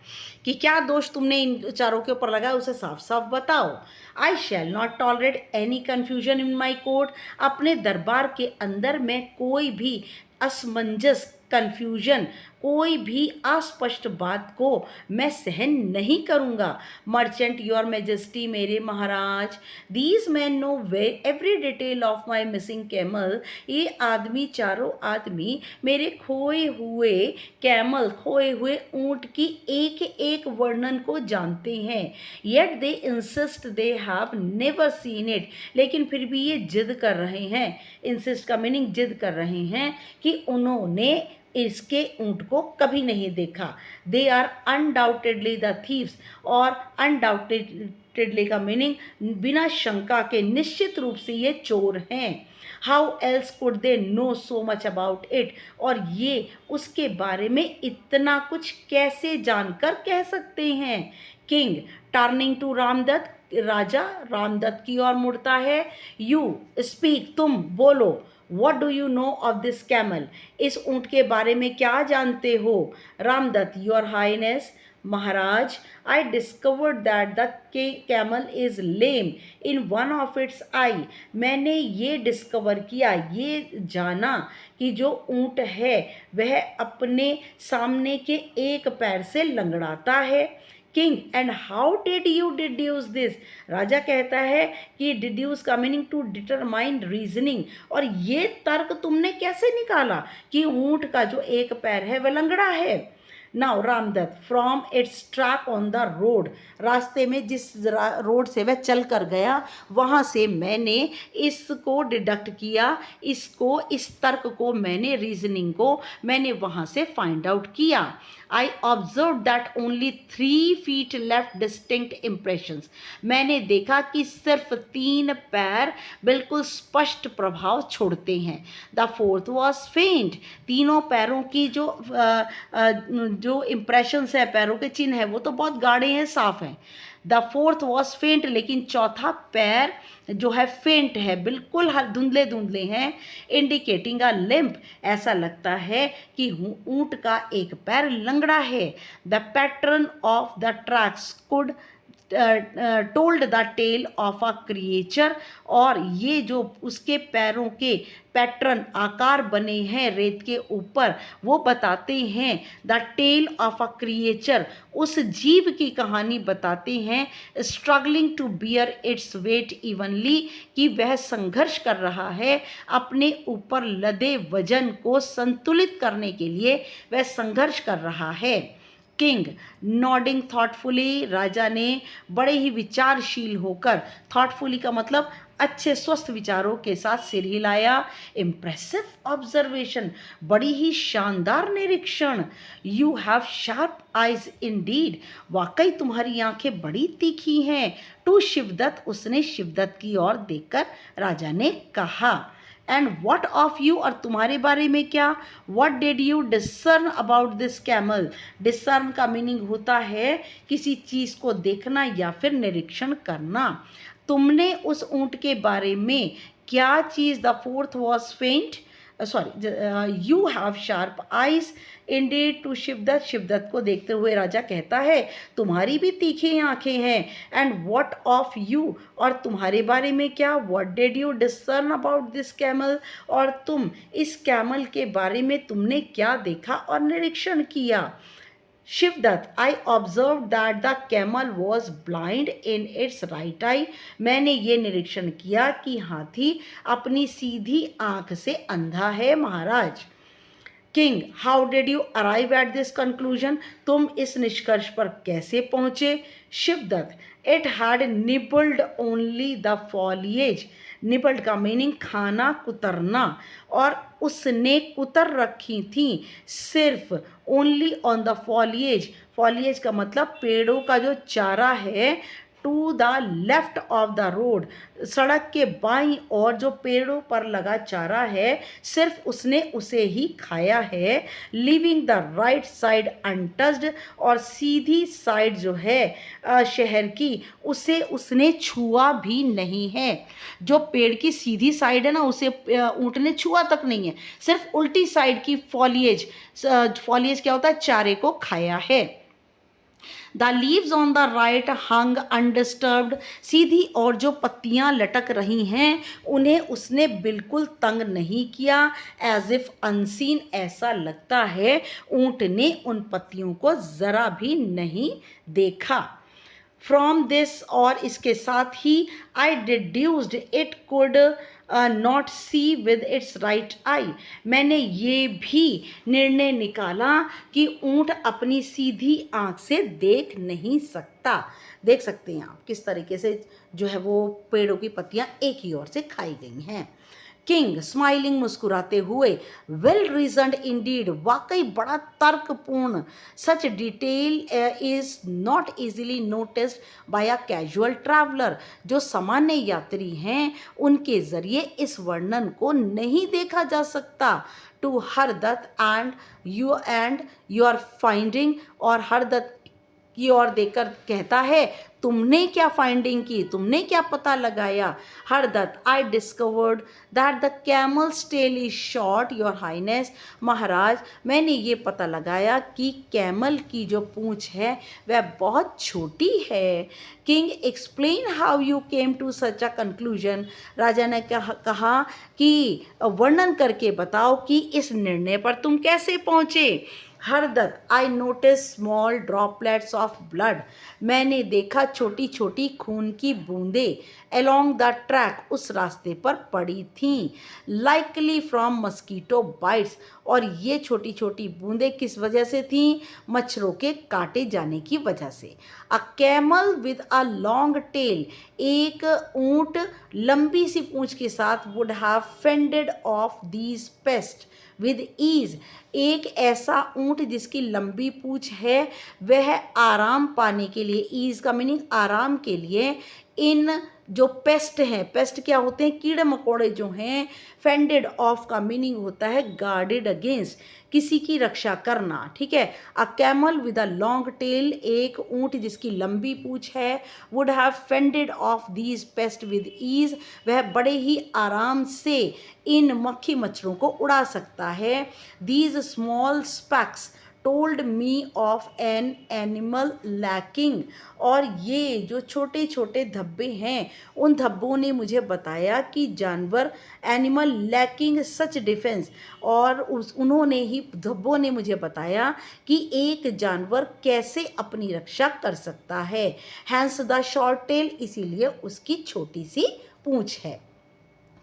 कि क्या दोष तुमने इन चारों के ऊपर लगा है, उसे साफ साफ बताओ। I shall not tolerate any confusion in my court, अपने दरबार के अंदर मैं कोई भी असमंजस, कन्फ्यूजन, कोई भी अस्पष्ट बात को मैं सहन नहीं करूँगा। मर्चेंट योर मेजेस्टी, मेरे महाराज, these men know every detail of my missing camel, ये आदमी चारों आदमी मेरे खोए हुए कैमल, खोए हुए ऊँट की एक एक वर्णन को जानते हैं। Yet they insist they have never seen it, लेकिन फिर भी ये जिद कर रहे हैं, इंसिस्ट का मीनिंग जिद कर रहे हैं कि उन्होंने इसके ऊँट को कभी नहीं देखा। They are undoubtedly the thieves, और अनडाउटेडली का मीनिंग बिना शंका के, निश्चित रूप से ये चोर हैं। How else could they know so much about it, और ये उसके बारे में इतना कुछ कैसे जानकर कह सकते हैं। किंग टर्निंग टू रामदत्त, राजा रामदत्त की ओर मुड़ता है। यू स्पीक, तुम बोलो। What do you know of this camel? इस ऊँट के बारे में क्या जानते हो? Ramdatt, Your Highness, Maharaj, I discovered that the camel is lame in one of its eye. मैंने ये डिस्कवर किया, ये जाना कि जो ऊँट है वह अपने सामने के एक पैर से लंगड़ाता है। King and how did you deduce this, राजा कहता है कि डिड्यूस का मीनिंग टू डिटरमाइन रीजनिंग, और ये तर्क तुमने कैसे निकाला कि ऊँट का जो एक पैर है वह लंगड़ा है। Now Ramdatt, from its track on the road, रास्ते में जिस रोड से वह चल कर गया वहाँ से मैंने इसको डिडक्ट किया, इसको, इस तर्क को मैंने, रीजनिंग को मैंने वहाँ से फाइंड आउट किया। आई observe that only 3 feet left distinct impressions, मैंने देखा कि सिर्फ 3 पैर बिल्कुल स्पष्ट प्रभाव छोड़ते हैं। द 4th वॉज फेंट, तीनों पैरों की जो इम्प्रेशंस है, पैरों के चिन्ह है, वो तो बहुत गाढ़े हैं, साफ हैं। द 4th वॉज फेंट, लेकिन चौथा पैर जो है फेंट है, बिल्कुल धुंधले धुंधले हैं। इंडिकेटिंग अ लिम्प, ऐसा लगता है कि ऊँट का एक पैर लंगड़ा है। The pattern of the tracks could told the tale of a creature, और ये जो उसके पैरों के पैटर्न, आकार बने हैं रेत के ऊपर, वो बताते हैं the tale of a creature, उस जीव की कहानी बताते हैं। Struggling to bear its weight evenly, कि वह संघर्ष कर रहा है अपने ऊपर लदे वजन को संतुलित करने के लिए, वह संघर्ष कर रहा है। किंग नॉडिंग थॉटफुली, राजा ने बड़े ही विचारशील होकर, थॉटफुली का मतलब अच्छे स्वस्थ विचारों के साथ सिर हिलाया। इम्प्रेसिव ऑब्जर्वेशन, बड़ी ही शानदार निरीक्षण। You have sharp eyes Indeed, वाकई तुम्हारी आंखें बड़ी तीखी हैं। टू शिवदत्त, उसने शिवदत्त की ओर देखकर राजा ने कहा। एंड वॉट ऑफ यू, और तुम्हारे बारे में क्या। What did you discern about this camel, discern का मीनिंग होता है किसी चीज़ को देखना या फिर निरीक्षण करना। तुमने उस ऊँट के बारे में क्या चीज़। The 4th was faint, you have sharp eyes indeed to Shivdatt. Shivdatt को देखते हुए राजा कहता है तुम्हारी भी तीखी आंखें हैं। एंड व्हाट ऑफ यू, और तुम्हारे बारे में क्या? What did you discern about this camel, और तुम इस कैमल के बारे में तुमने क्या देखा और निरीक्षण किया? Shivdatt, I observe that the camel was blind in its right eye. मैंने ये निरीक्षण किया कि हाथी अपनी सीधी आंख से अंधा है महाराज। King, how did you arrive at this conclusion, तुम इस निष्कर्ष पर कैसे पहुंचे? Shivdutt, it had nibbled only the foliage. Nibbled का मीनिंग खाना, कुतरना, और उसने कुतर रखी थी सिर्फ only on the foliage. Foliage का मतलब पेड़ों का जो चारा है, to the left of the road, सड़क के बाईं ओर जो पेड़ों पर लगा चारा है सिर्फ उसने उसे ही खाया है। Living the right side untouched, और सीधी साइड जो है शहर की उसे उसने छुआ भी नहीं है। जो पेड़ की सीधी साइड है ना उसे ऊँट ने छुआ तक नहीं है, सिर्फ उल्टी साइड की फॉलिएज, फॉलिएज क्या होता है, चारे को खाया है। The leaves on the right hung undisturbed, सीधी और जो पत्तियां लटक रही हैं उन्हें उसने बिल्कुल तंग नहीं किया। एज इफ अनसीन, ऐसा लगता है ऊंट ने उन पत्तियों को ज़रा भी नहीं देखा। फ्रॉम दिस, और इसके साथ ही, I deduced it could not see with its right eye, मैंने ये भी निर्णय निकाला कि ऊँट अपनी सीधी आँख से देख नहीं सकता। देख सकते हैं आप किस तरीके से जो है वो पेड़ों की पत्तियाँ एक ही ओर से खाई गई हैं। किंग, स्माइलिंग, मुस्कुराते हुए, वेल रीजन्ड इंडीड, वाकई बड़ा तर्कपूर्ण। Such detail is not easily noticed by a casual traveller, जो सामान्य यात्री हैं उनके जरिए इस वर्णन को नहीं देखा जा सकता। To Hardatt and you are finding, और हरदत्त की ओर देखकर कहता है तुमने क्या फाइंडिंग की, तुमने क्या पता लगाया? Hardutt, I discovered that the camel's tail is short your highness, महाराज मैंने ये पता लगाया कि कैमल की जो पूंछ है वह बहुत छोटी है। King, explain how you came to such a conclusion, राजा ने कहा कि वर्णन करके बताओ कि इस निर्णय पर तुम कैसे पहुँचे। Hardatt, I notice small droplets of blood, मैंने देखा छोटी छोटी खून की बूंदें अलोंग द ट्रैक, उस रास्ते पर पड़ी थीं। लाइकली फ्रॉम मस्कीटो बाइट्स, और ये छोटी छोटी बूंदें किस वजह से थीं? मच्छरों के काटे जाने की वजह से। A camel with a long tail, एक ऊँट लंबी सी पूंछ के साथ would have fended off these pests with ease, एक ऐसा ऊँट जिसकी लंबी पूंछ है वह आराम पाने के लिए, ईज का मीनिंग आराम के लिए, इन जो पेस्ट हैं, पेस्ट क्या होते हैं? कीड़े मकोड़े जो हैं। फेंडेड ऑफ का मीनिंग होता है गार्डेड अगेंस्ट, किसी की रक्षा करना, ठीक है। A camel with a long tail, एक ऊँट जिसकी लंबी पूंछ है, would have fended off these pests with ease, वह बड़े ही आराम से इन मक्खी मच्छरों को उड़ा सकता है। These small specs told me of an animal lacking, और ये जो छोटे छोटे धब्बे हैं उन धब्बों ने मुझे बताया कि जानवर, एनिमल लैकिंग सच डिफेंस, और उन्होंने ही, धब्बों ने मुझे बताया कि एक जानवर कैसे अपनी रक्षा कर सकता है। हैंस द शॉर्ट टेल, इसीलिए उसकी छोटी सी पूंछ है।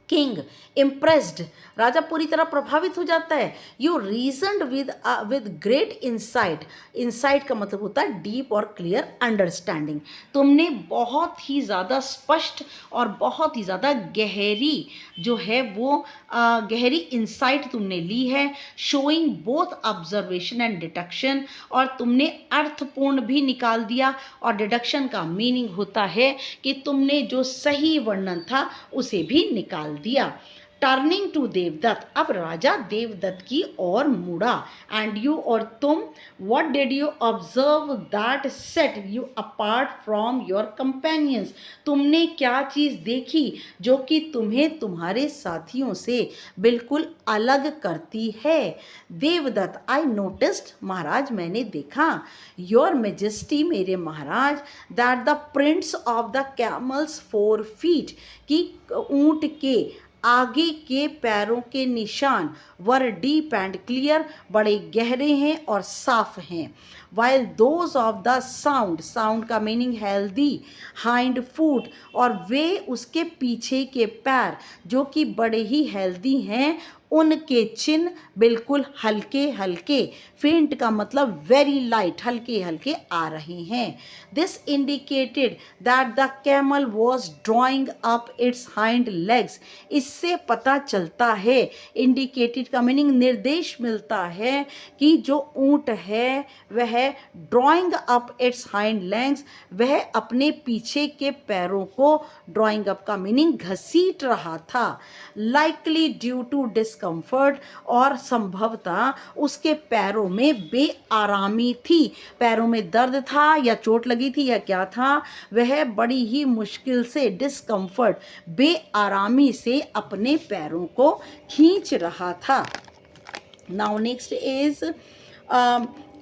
किंग, इम्प्रेस्ड, राजा पूरी तरह प्रभावित हो जाता है। You reasoned with great insight, insight का मतलब होता है डीप और क्लियर अंडरस्टैंडिंग, तुमने बहुत ही ज़्यादा स्पष्ट और बहुत ही ज़्यादा गहरी जो है वो गहरी इंसाइट तुमने ली है। Showing both observation and deduction, और तुमने अर्थपूर्ण भी निकाल दिया, और डिडक्शन का मीनिंग होता है कि तुमने जो सही वर्णन था उसे भी निकाल दिया। टर्निंग टू देवदत्त, अब राजा देवदत्त की ओर मुड़ा। एंड यू, और तुम, what did you observe that set you apart from your companions, तुमने क्या चीज़ देखी जो कि तुम्हें तुम्हारे साथियों से बिल्कुल अलग करती है। देवदत्त, आई नोटिस्ड, महाराज मैंने देखा, योर मेजेस्टी, मेरे महाराज, that the prints of the camel's 4 feet, कि ऊंट के आगे के पैरों के निशान वर डीप एंड क्लियर, बड़े गहरे हैं और साफ हैं। While those of the sound, sound का मीनिंग हेल्दी, हाइंड फूट, और वे उसके पीछे के पैर जो कि बड़े ही हेल्दी हैं, उनके चिन्ह बिल्कुल हल्के हल्के, फेंट का मतलब वेरी लाइट, हल्के हल्के आ रहे हैं। This indicated that the camel was drawing up it's hind legs, इससे पता चलता है, इंडिकेटेड का मीनिंग निर्देश मिलता है कि जो ऊंट है वह drawing up it's hind legs, वह अपने पीछे के पैरों को, ड्रॉइंग अप का मीनिंग घसीट रहा था, लाइकली ड्यू टू डिस्कम्फर्ट, और संभवतः उसके पैरों में बेआरामी थी, पैरों में दर्द था या चोट लगी थी या क्या था, वह बड़ी ही मुश्किल से, डिस्कम्फर्ट, बेआरामी से अपने पैरों को खींच रहा था। Now next is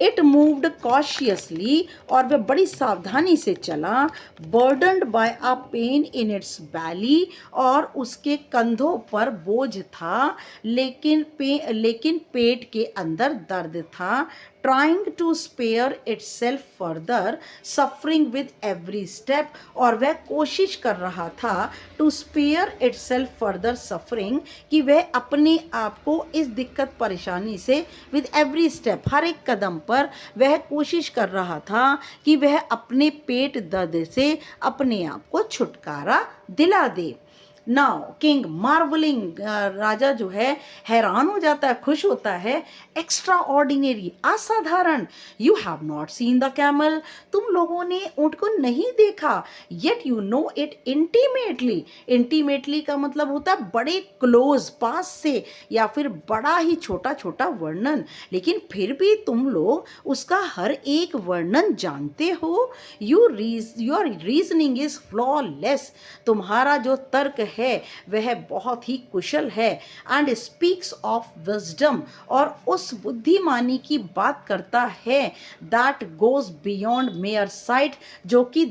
it moved cautiously, और वह बड़ी सावधानी से चला, burdened by a pain in its belly, और उसके कंधों पर बोझ था, लेकिन पेट के अंदर दर्द था, trying to spare itself further suffering with every step, और वह कोशिश कर रहा था to spare itself further suffering, कि वह अपने आप को इस दिक्कत परेशानी से, विद एवरी स्टेप, हर एक कदम पर वह कोशिश कर रहा था कि वह अपने पेट दर्द से अपने आप को छुटकारा दिला दे। नाउ किंग मार्वलिंग, राजा जो है हैरान हो जाता है, खुश होता है, एक्स्ट्रा ऑर्डिनरी, असाधारण, you have not seen the camel, तुम लोगों ने ऊंट को नहीं देखा, yet you know it intimately, intimately का मतलब होता है बड़े क्लोज, पास से, या फिर बड़ा ही छोटा छोटा वर्णन, लेकिन फिर भी तुम लोग उसका हर एक वर्णन जानते हो। योर रीजनिंग इज फ्लॉलेस, तुम्हारा जो तर्क है वह बहुत ही कुशल है, एंड स्पीक्स ऑफ विजडम, और उस बुद्धिमानी की बात करता है, that goes beyond mayor site, जो कि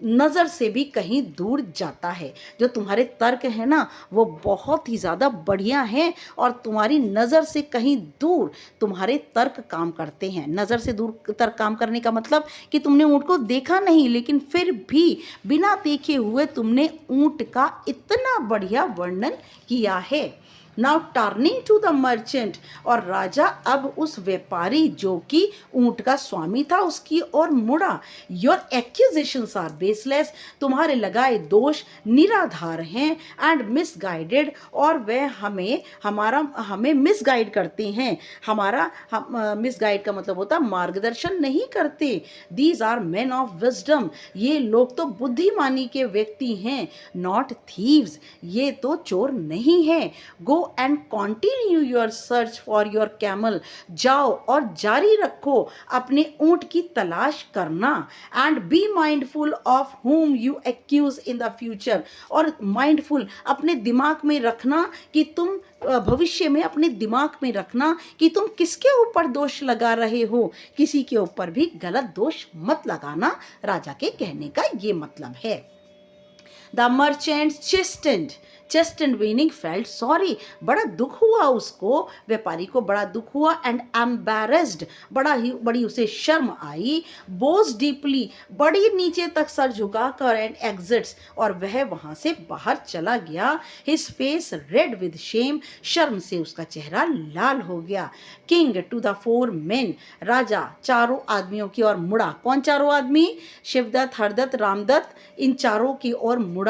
नज़र से भी कहीं दूर जाता है। जो तुम्हारे तर्क है ना वो बहुत ही ज़्यादा बढ़िया हैं, और तुम्हारी नज़र से कहीं दूर तुम्हारे तर्क काम करते हैं। नज़र से दूर तर्क काम करने का मतलब कि तुमने ऊँट को देखा नहीं, लेकिन फिर भी बिना देखे हुए तुमने ऊँट का इतना बढ़िया वर्णन किया है। Now turning to the merchant, और राजा अब उस व्यापारी जो कि ऊंट का स्वामी था उसकी ओर मुड़ा। योर एक्यूजेशंस आर बेसलेस, तुम्हारे लगाए दोष निराधार हैं, एंड मिसगाइडेड, और वह हमें मिसगाइड करते हैं, मिसगाइड का मतलब होता है मार्गदर्शन नहीं करते। These are man of wisdom, ये लोग तो बुद्धिमानी के व्यक्ति हैं, नॉट थीव्स, ये तो चोर नहीं है। Go and continue your search for your camel, जाओ और जारी रखो अपने ऊंट की तलाश करना, and be mindful of whom you accuse in the future, और माइंडफुल अपने दिमाग में रखना कि तुम भविष्य में अपने दिमाग में रखना कि तुम किसके ऊपर दोष लगा रहे हो, किसी के ऊपर भी गलत दोष मत लगाना, राजा के कहने का ये मतलब है। The merchant chastened meaning felt sorry, बड़ा दुख हुआ उसको, व्यापारी को बड़ा दुख हुआ, and embarrassed, बड़ी उसे शर्म आई, bows deeply, बड़ी नीचे तक सर झुका कर, and exits, और वह वहाँ से बाहर चला गया, his face red with shame, शर्म से उसका चेहरा लाल हो गया। King to the 4 men, राजा चारों आदमियों की ओर मुड़ा। कौन चारों आदमी? शिवदत्त, हरदत्त, रामदत्त, इन चारों की ओर मुड़ा।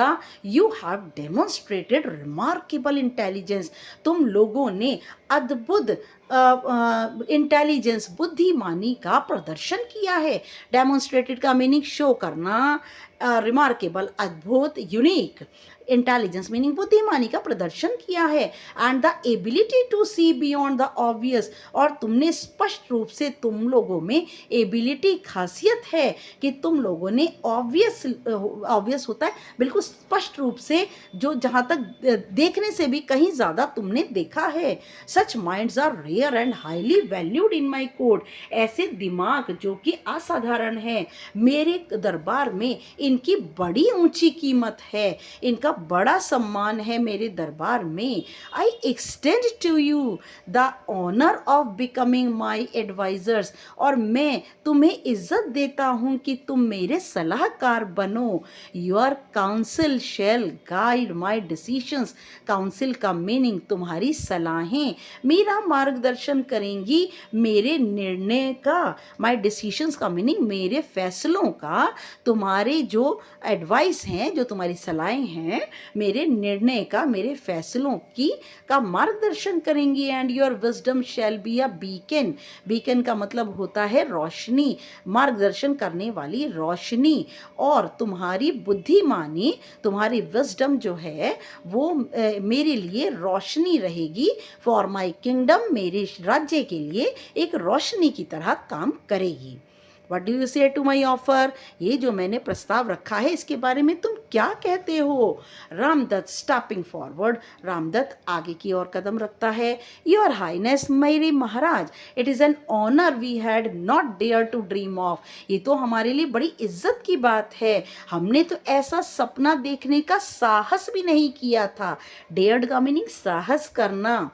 You have demonstrated remarkable intelligence, तुम लोगों ने अद्भुत इंटेलिजेंस बुद्धिमानी का प्रदर्शन किया है। डेमोन्स्ट्रेटेड का मीनिंग शो करना, रिमार्केबल अद्भुत, यूनिक। इंटेलिजेंस मीनिंग बुद्धिमानी का प्रदर्शन किया है। And the ability to see beyond the obvious, और तुमने स्पष्ट रूप से, तुम लोगों में एबिलिटी खासियत है कि तुम लोगों ने ऑब्वियस होता है बिल्कुल स्पष्ट रूप से, जो जहाँ तक देखने से भी कहीं ज़्यादा तुमने देखा है। Such minds are rare and highly valued in my court, ऐसे दिमाग जो कि असाधारण है मेरे दरबार में, इनकी बड़ी ऊंची कीमत है, इनका बड़ा सम्मान है मेरे दरबार में। I extend to you the honour of becoming my advisers, और मैं तुम्हें इज्जत देता हूँ कि तुम मेरे सलाहकार बनो। Your council shall guide my decisions, council का मीनिंग तुम्हारी सलाहें मेरा मार्गदर्शन करेंगी मेरे निर्णय का। माई डिसीशंस का मीनिंग मेरे फैसलों का, तुम्हारे जो एडवाइस हैं, जो तुम्हारी सलाहें हैं, मेरे निर्णय का, मेरे फैसलों की का मार्गदर्शन करेंगी। And your wisdom shall be a beacon, beacon का मतलब होता है रोशनी, मार्गदर्शन करने वाली रोशनी। और तुम्हारी बुद्धिमानी, तुम्हारी विजडम जो है वो मेरे लिए रोशनी रहेगी। फॉर माई किंगडम, मेरे राज्य के लिए एक रोशनी की तरह काम करेगी। What do you say to my offer? ये जो मैंने प्रस्ताव रखा है इसके बारे में तुम क्या कहते हो? रामदत्त स्टॉपिंग फॉरवर्ड, रामदत्त आगे की ओर कदम रखता है। योर हाइनेस, मेरे महाराज, it is an honour we had not dare to dream of, ये तो हमारे लिए बड़ी इज्जत की बात है, हमने तो ऐसा सपना देखने का साहस भी नहीं किया था। डेयर्ड का मीनिंग साहस करना।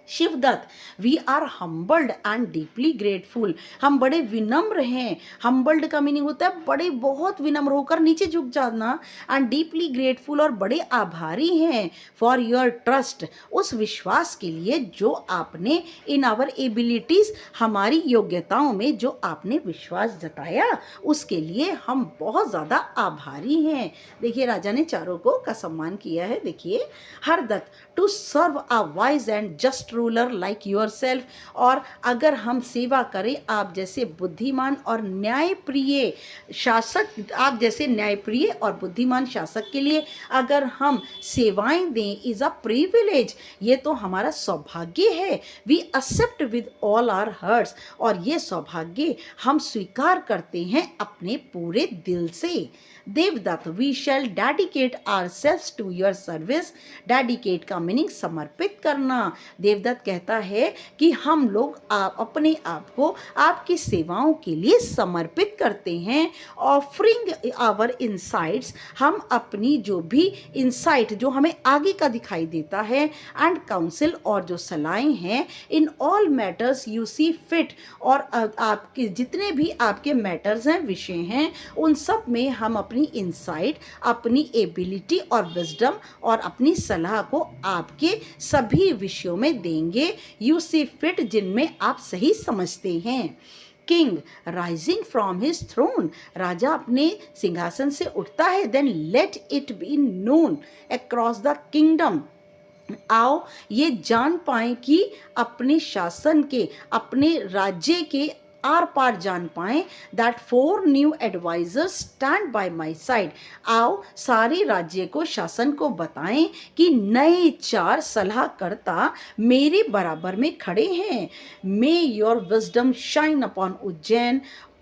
Shivdatt, we are humbled and deeply grateful, हम बड़े विनम्र हैं। हम्बल्ड का मीनिंग होता है बड़े, बहुत विनम्र होकर नीचे झुक जाना। एंड डीपली ग्रेटफुल, और बड़े आभारी हैं। फॉर योर ट्रस्ट, उस विश्वास के लिए जो आपने, इन आवर एबिलिटीज़, हमारी योग्यताओं में जो आपने विश्वास जताया, उसके लिए हम बहुत ज़्यादा आभारी हैं। देखिए राजा ने चारों को का सम्मान किया है। देखिए Hardatt, to serve a wise and just ruler like yourself, और अगर हम सेवा करें आप जैसे बुद्धिमान और न्यायप्रिय शासक, आप जैसे न्यायप्रिय और बुद्धिमान शासक के लिए अगर हम सेवाएं दें, इज़ अ प्रिविलेज, ये तो हमारा सौभाग्य है। We accept with all our hearts, और ये सौभाग्य हम स्वीकार करते हैं अपने पूरे दिल से। Devdatt, we shall dedicate ourselves to your service, dedicate का मीनिंग समर्पित करना। देवदत्त कहता है कि हम लोग अपने आप को आपकी सेवाओं के लिए समर्पित करते हैं। ऑफरिंग आवर इंसाइट्स, हम अपनी जो भी इंसाइट जो हमें आगे का दिखाई देता है, एंड काउंसिल, और जो सलाहें हैं, in all matters you see fit, और आपके जितने भी आपके मैटर्स हैं, विषय हैं, उन सब में हम अपनी इंसाइट, अपनी एबिलिटी और विजडम और अपनी सलाह को आपके सभी विषयों में देंगे। यू सी फिट, जिनमें आप सही समझते हैं। King, rising from his throne, राजा अपने सिंहासन से उठता है। Then let it be known across the kingdom, आओ ये जान पाएं कि अपने शासन के, अपने राज्य के आर पार जान पाएं। That 4 new advisers stand by my side, आओ सारे राज्य को, शासन को बताएं कि नए 4 सलाहकर्ता मेरे बराबर में खड़े हैं। May your wisdom shine upon Ujjain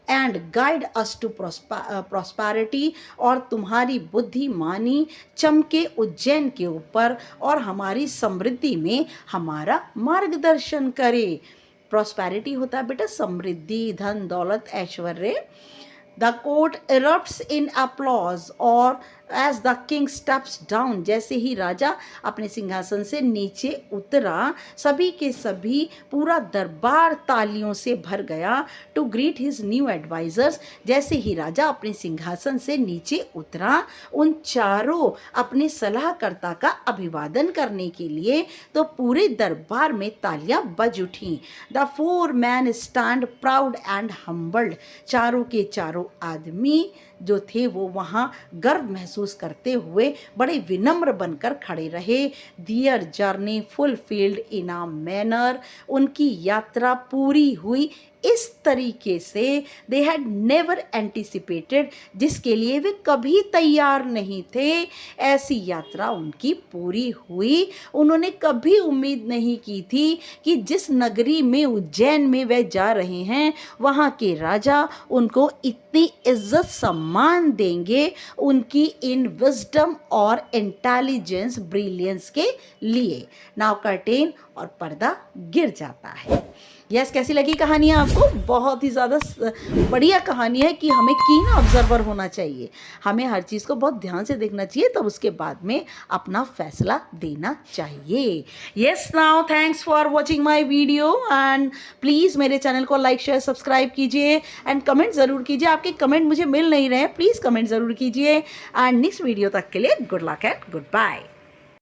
and guide us to prosperity, और तुम्हारी बुद्धिमानी चमके उज्जैन के ऊपर और हमारी समृद्धि में हमारा मार्गदर्शन करे। प्रॉस्पेरिटी होता है बेटा समृद्धि, धन दौलत, ऐश्वर्य। The court erupts in applause, और as the king steps down, जैसे ही राजा अपने सिंहासन से नीचे उतरा, सभी के सभी, पूरा दरबार तालियों से भर गया। To greet his new advisers, जैसे ही राजा अपने सिंहासन से नीचे उतरा, उन चारों अपने सलाहकर्ता का अभिवादन करने के लिए, तो पूरे दरबार में तालियां बज उठी। The 4 men stand proud and humbled, चारों के चारों आदमी जो थे वो वहाँ गर्व महसूस करते हुए बड़े विनम्र बनकर खड़े रहे। Their journey fulfilled in a manner, उनकी यात्रा पूरी हुई इस तरीके से दे हैड नेवर एंटिसिपेटेड, जिसके लिए वे कभी तैयार नहीं थे। ऐसी यात्रा उनकी पूरी हुई। उन्होंने कभी उम्मीद नहीं की थी कि जिस नगरी में, उज्जैन में वे जा रहे हैं, वहाँ के राजा उनको इतनी इज्जत सम्मान देंगे उनकी इन विजडम और इंटेलिजेंस ब्रिलियंस के लिए। नाउ कर्टेन और पर्दा गिर जाता है। यस, कैसी लगी कहानी आपको? बहुत ही ज़्यादा बढ़िया कहानी है कि हमें कीन ऑब्जर्वर होना चाहिए, हमें हर चीज़ को बहुत ध्यान से देखना चाहिए, तब उसके बाद में अपना फैसला देना चाहिए। Yes, now thanks for watching my video and please मेरे चैनल को लाइक शेयर सब्सक्राइब कीजिए एंड कमेंट ज़रूर कीजिए। आपके कमेंट मुझे मिल नहीं रहे हैं, प्लीज़ कमेंट ज़रूर कीजिए एंड नेक्स्ट वीडियो तक के लिए good luck and good bye.